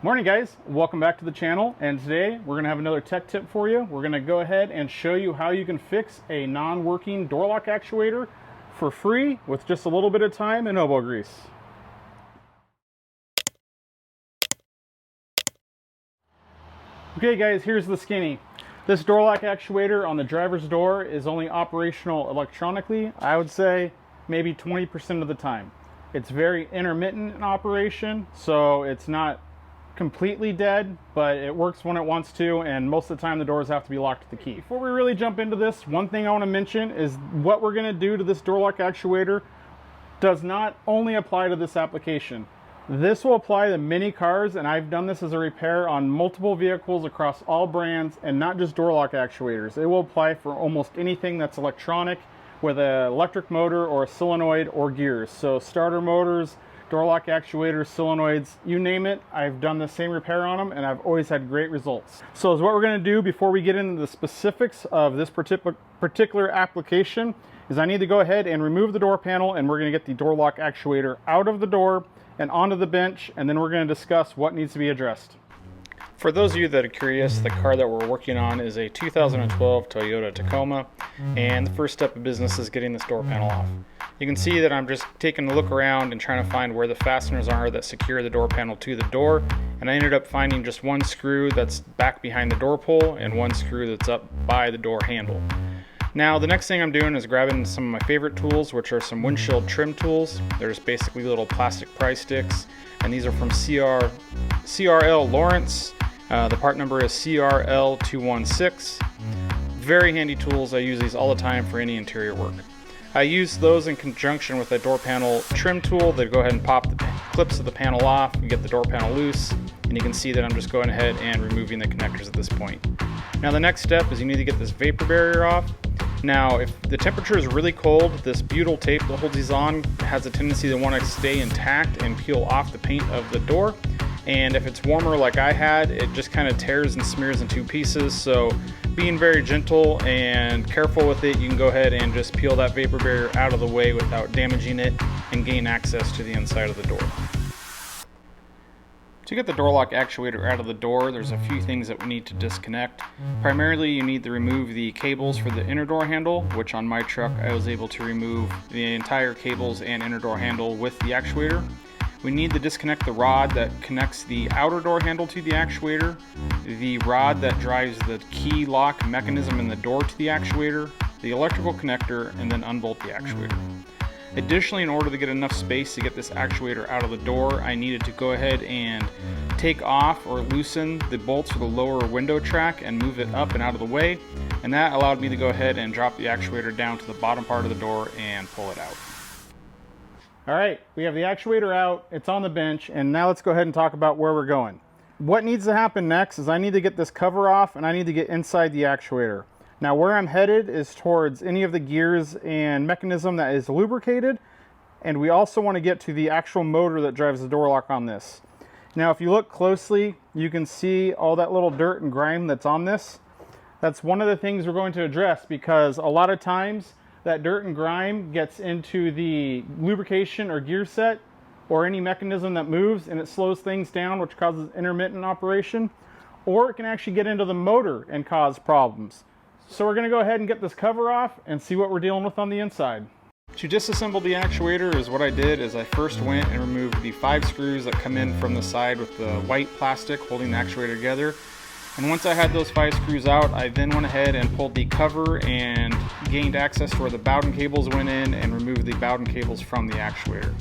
Morning guys, welcome back to the channel, and today we're going to have another tech tip for you. We're going to go ahead and show you how you can fix a non-working door lock actuator for free with just a little bit of time and elbow grease. Okay guys, here's the skinny. This door lock actuator on the driver's door is only operational electronically, I would say maybe 20% of the time. It's very intermittent in operation, so it's not completely dead, but it works when it wants to, and most of the time the doors have to be locked with the key. Before we really jump into this, one thing I want to mention is what we're going to do to this door lock actuator does not only apply to this application. This will apply to many cars, and I've done this as a repair on multiple vehicles across all brands, and not just door lock actuators. It will apply for almost anything that's electronic with an electric motor or a solenoid or gears. So starter motors, door lock actuators, solenoids, you name it, I've done the same repair on them and I've always had great results. So what we're going to do before we get into the specifics of this particular application is I need to go ahead and remove the door panel, and we're going to get the door lock actuator out of the door and onto the bench, and then we're going to discuss what needs to be addressed. For those of you that are curious, the car that we're working on is a 2012 Toyota Tacoma, and the first step of business is getting this door panel off. You can see that I'm just taking a look around and trying to find where the fasteners are that secure the door panel to the door, and I ended up finding just one screw that's back behind the door pull and one screw that's up by the door handle. Now the next thing I'm doing is grabbing some of my favorite tools, which are some windshield trim tools. They're just basically little plastic pry sticks, and these are from CRL Lawrence. The part number is CRL216. Very handy tools. I use these all the time for any interior work. I use those in conjunction with a door panel trim tool. They go ahead and pop the clips of the panel off and get the door panel loose, and you can see that I'm just going ahead and removing the connectors at this point. Now the next step is you need to get this vapor barrier off. Now if the temperature is really cold, this butyl tape that holds these on has a tendency to want to stay intact and peel off the paint of the door. And if it's warmer like I had, it just kind of tears and smears in two pieces. So being very gentle and careful with it, you can go ahead and just peel that vapor barrier out of the way without damaging it and gain access to the inside of the door. To get the door lock actuator out of the door, there's a few things that we need to disconnect. Primarily, you need to remove the cables for the inner door handle, which on my truck I was able to remove the entire cables and inner door handle with the actuator. We need to disconnect the rod that connects the outer door handle to the actuator, the rod that drives the key lock mechanism in the door to the actuator, the electrical connector, and then unbolt the actuator. Additionally, in order to get enough space to get this actuator out of the door, I needed to go ahead and take off or loosen the bolts for the lower window track and move it up and out of the way, and that allowed me to go ahead and drop the actuator down to the bottom part of the door and pull it out. Alright, we have the actuator out, it's on the bench, and now let's go ahead and talk about where we're going. What needs to happen next is I need to get this cover off and I need to get inside the actuator. Now where I'm headed is towards any of the gears and mechanism that is lubricated, and we also want to get to the actual motor that drives the door lock on this. Now if you look closely, you can see all that little dirt and grime that's on this. That's one of the things we're going to address, because a lot of times that dirt and grime gets into the lubrication or gear set or any mechanism that moves, and it slows things down, which causes intermittent operation, or it can actually get into the motor and cause problems. So we're going to go ahead and get this cover off and see what we're dealing with on the inside. To disassemble the actuator is what I did is I first went and removed the 5 screws that come in from the side with the white plastic holding the actuator together. And once I had those 5 screws out, I then went ahead and pulled the cover and gained access to where the Bowden cables went in and removed the Bowden cables from the actuator.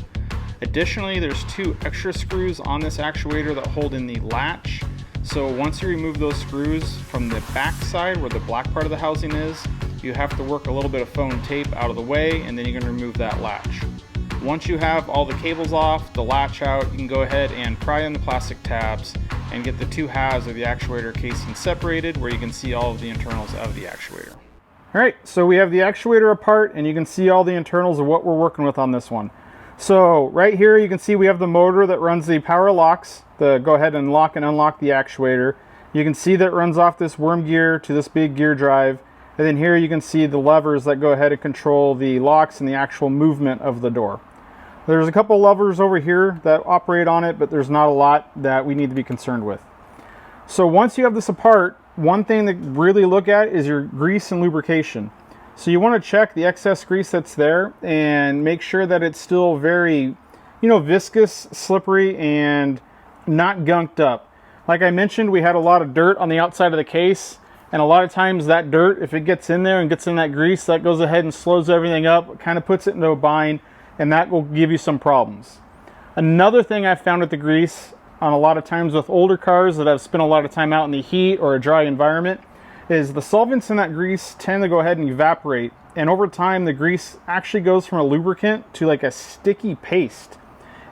Additionally, there's 2 extra screws on this actuator that hold in the latch. So once you remove those screws from the back side where the black part of the housing is, you have to work a little bit of foam tape out of the way, and then you can remove that latch. Once you have all the cables off, the latch out, you can go ahead and pry in the plastic tabs and get the 2 halves of the actuator casing separated, where you can see all of the internals of the actuator. Alright, so we have the actuator apart, and you can see all the internals of what we're working with on this one. So right here you can see we have the motor that runs the power locks to go ahead and lock and unlock the actuator. You can see that it runs off this worm gear to this big gear drive, and then here you can see the levers that go ahead and control the locks and the actual movement of the door. There's a couple levers over here that operate on it, but there's not a lot that we need to be concerned with. So once you have this apart, one thing to really look at is your grease and lubrication. So you want to check the excess grease that's there and make sure that it's still very, viscous, slippery, and not gunked up. Like I mentioned, we had a lot of dirt on the outside of the case, and a lot of times that dirt, if it gets in there and gets in that grease, that goes ahead and slows everything up, kind of puts it into a bind, and that will give you some problems. Another thing I found with the grease, on a lot of times with older cars that have spent a lot of time out in the heat or a dry environment, is the solvents in that grease tend to go ahead and evaporate, and over time the grease actually goes from a lubricant to like a sticky paste.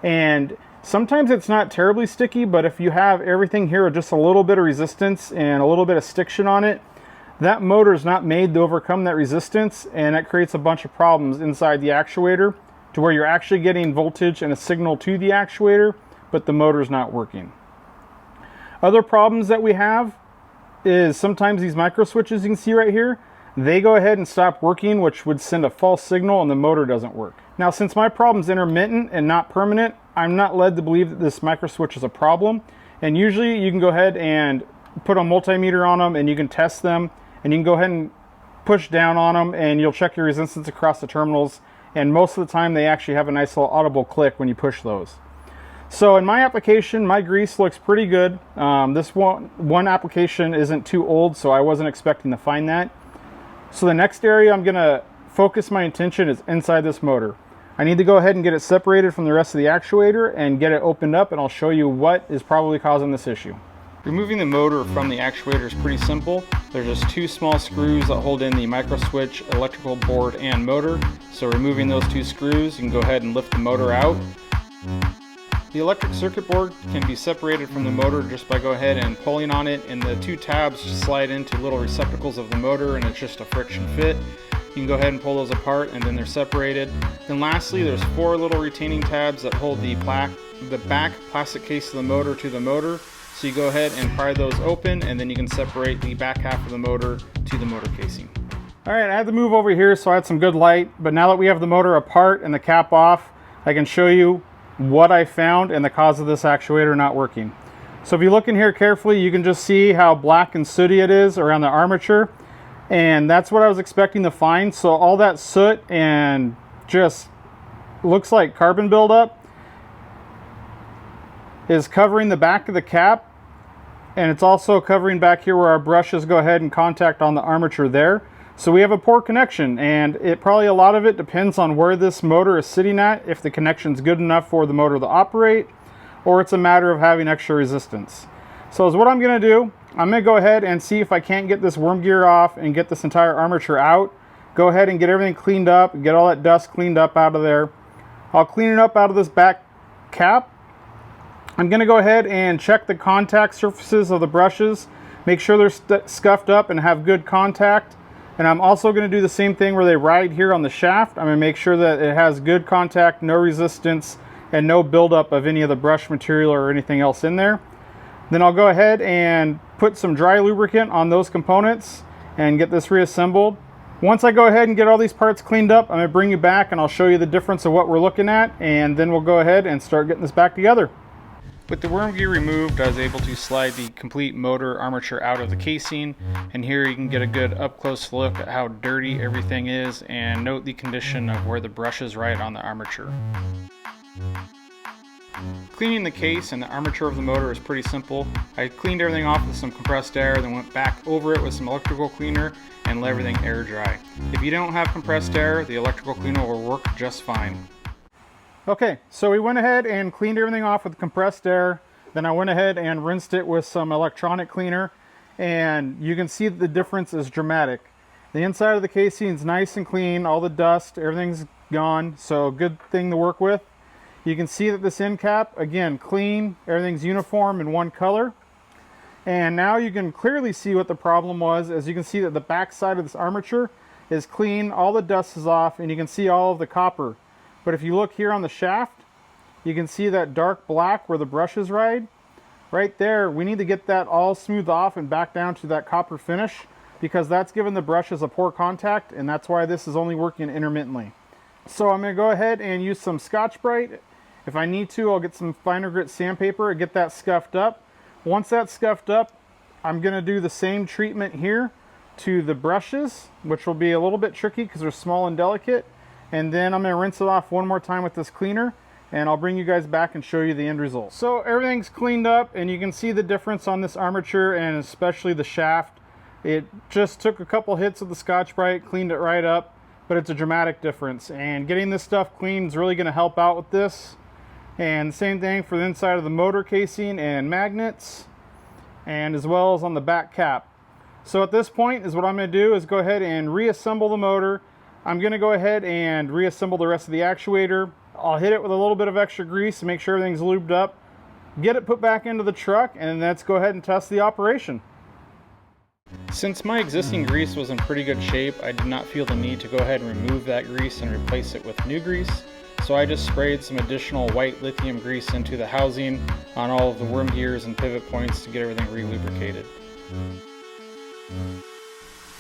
And sometimes it's not terribly sticky, but if you have everything here with just a little bit of resistance and a little bit of stiction on it, that motor is not made to overcome that resistance, and that creates a bunch of problems inside the actuator to where you're actually getting voltage and a signal to the actuator, but the motor's not working. Other problems that we have is sometimes these micro switches you can see right here, they go ahead and stop working, which would send a false signal and the motor doesn't work. Now, since my problem's intermittent and not permanent, I'm not led to believe that this micro switch is a problem. And usually you can go ahead and put a multimeter on them and you can test them, and you can go ahead and push down on them and you'll check your resistance across the terminals. And most of the time they actually have a nice little audible click when you push those. So in my application, my grease looks pretty good. This one application isn't too old, so I wasn't expecting to find that. So the next area I'm gonna focus my attention is inside this motor. I need to go ahead and get it separated from the rest of the actuator and get it opened up, and I'll show you what is probably causing this issue. Removing the motor from the actuator is pretty simple. There's just two small screws that hold in the micro switch, electrical board, and motor. So removing those two screws, you can go ahead and lift the motor out. The electric circuit board can be separated from the motor just by go ahead and pulling on it, and the two tabs just slide into little receptacles of the motor, and it's just a friction fit. You can go ahead and pull those apart, and then they're separated. Then lastly, there's four little retaining tabs that hold the back plastic case of the motor to the motor. So you go ahead and pry those open, and then you can separate the back half of the motor to the motor casing. All right, I had to move over here so I had some good light, but now that we have the motor apart and the cap off, I can show you what I found and the cause of this actuator not working. So if you look in here carefully, you can just see how black and sooty it is around the armature, and that's what I was expecting to find. So all that soot and just looks like carbon buildup is covering the back of the cap, and it's also covering back here where our brushes go ahead and contact on the armature there. So we have a poor connection, and a lot of it depends on where this motor is sitting at, if the connection's good enough for the motor to operate, or it's a matter of having extra resistance. So what I'm going to do, I'm going to go ahead and see if I can't get this worm gear off and get this entire armature out. Go ahead and get everything cleaned up, get all that dust cleaned up out of there. I'll clean it up out of this back cap. I'm going to go ahead and check the contact surfaces of the brushes, make sure they're scuffed up and have good contact. And I'm also going to do the same thing where they ride here on the shaft. I'm going to make sure that it has good contact, no resistance, and no buildup of any of the brush material or anything else in there. Then I'll go ahead and put some dry lubricant on those components and get this reassembled. Once I go ahead and get all these parts cleaned up, I'm going to bring you back and I'll show you the difference of what we're looking at, and then we'll go ahead and start getting this back together. With the worm gear removed, I was able to slide the complete motor armature out of the casing, and here you can get a good up-close look at how dirty everything is and note the condition of where the brushes ride on the armature. Cleaning the case and the armature of the motor is pretty simple. I cleaned everything off with some compressed air, then went back over it with some electrical cleaner and let everything air dry. If you don't have compressed air, the electrical cleaner will work just fine. Okay, so we went ahead and cleaned everything off with compressed air. Then I went ahead and rinsed it with some electronic cleaner, and you can see that the difference is dramatic. The inside of the casing is nice and clean, all the dust, everything's gone, so good thing to work with. You can see that this end cap, again, clean, everything's uniform in one color. And now you can clearly see what the problem was, as you can see that the back side of this armature is clean, all the dust is off, and you can see all of the copper. But if you look here on the shaft, you can see that dark black where the brushes ride. Right there, we need to get that all smoothed off and back down to that copper finish, because that's giving the brushes a poor contact, and that's why this is only working intermittently. So I'm going to go ahead and use some Scotch-Brite. If I need to, I'll get some finer grit sandpaper and get that scuffed up. Once that's scuffed up, I'm going to do the same treatment here to the brushes, which will be a little bit tricky because they're small and delicate. And then I'm going to rinse it off one more time with this cleaner, and I'll bring you guys back and show you the end result. So everything's cleaned up, and you can see the difference on this armature and especially the shaft. It just took a couple hits of the Scotch-Brite, cleaned it right up, but it's a dramatic difference. And getting this stuff clean is really going to help out with this. And same thing for the inside of the motor casing and magnets, and as well as on the back cap. So at this point is what I'm going to do is go ahead and reassemble the motor. I'm going to go ahead and reassemble the rest of the actuator. I'll hit it with a little bit of extra grease to make sure everything's lubed up, get it put back into the truck, and let's go ahead and test the operation. Since my existing grease was in pretty good shape, I did not feel the need to go ahead and remove that grease and replace it with new grease. So I just sprayed some additional white lithium grease into the housing on all of the worm gears and pivot points to get everything re-lubricated.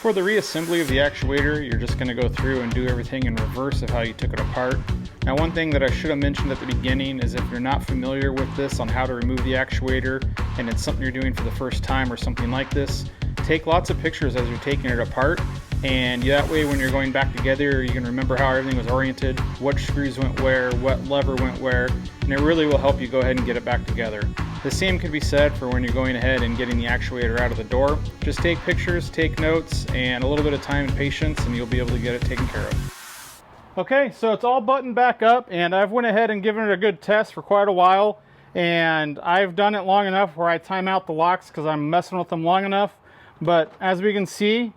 For the reassembly of the actuator, you're just going to go through and do everything in reverse of how you took it apart. Now, one thing that I should have mentioned at the beginning is if you're not familiar with this on how to remove the actuator and it's something you're doing for the first time or something like this, take lots of pictures as you're taking it apart, and that way when you're going back together you can remember how everything was oriented, what screws went where, what lever went where, and it really will help you go ahead and get it back together. The same could be said for when you're going ahead and getting the actuator out of the door. Just take pictures, take notes, and a little bit of time and patience, and you'll be able to get it taken care of. Okay, so it's all buttoned back up, and I've went ahead and given it a good test for quite a while, and I've done it long enough where I time out the locks because I'm messing with them long enough. But as we can see,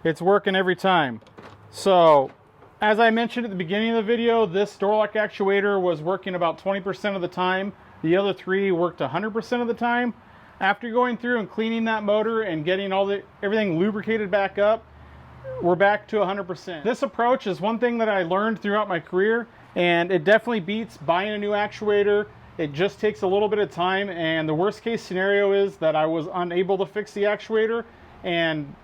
it's working every time. So as I mentioned at the beginning of the video, this door lock actuator was working about 20% of the time. The other three worked 100% of the time. After going through and cleaning that motor and getting everything lubricated back up, we're back to 100%. This approach is one thing that I learned throughout my career, and it definitely beats buying a new actuator. It just takes a little bit of time, and the worst case scenario is that I was unable to fix the actuator, and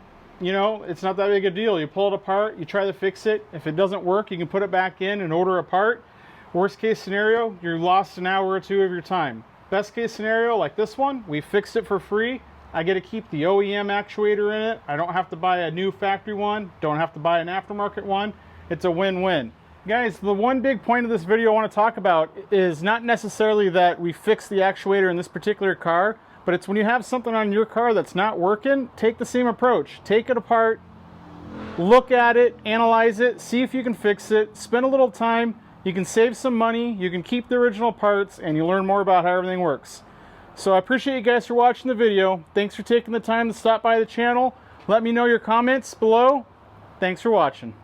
you know, it's not that big a deal. You pull it apart, you try to fix it. If it doesn't work, you can put it back in and order a part. Worst case scenario, you're lost an hour or two of your time. Best case scenario, like this one, we fixed it for free. I get to keep the OEM actuator in it. I don't have to buy a new factory one, don't have to buy an aftermarket one. It's a win-win. Guys, the one big point of this video I want to talk about is not necessarily that we fix the actuator in this particular car, but it's when you have something on your car that's not working, take the same approach. Take it apart, look at it, analyze it, see if you can fix it, spend a little time. You can save some money, you can keep the original parts, and you learn more about how everything works. So I appreciate you guys for watching the video. Thanks for taking the time to stop by the channel. Let me know your comments below. Thanks for watching.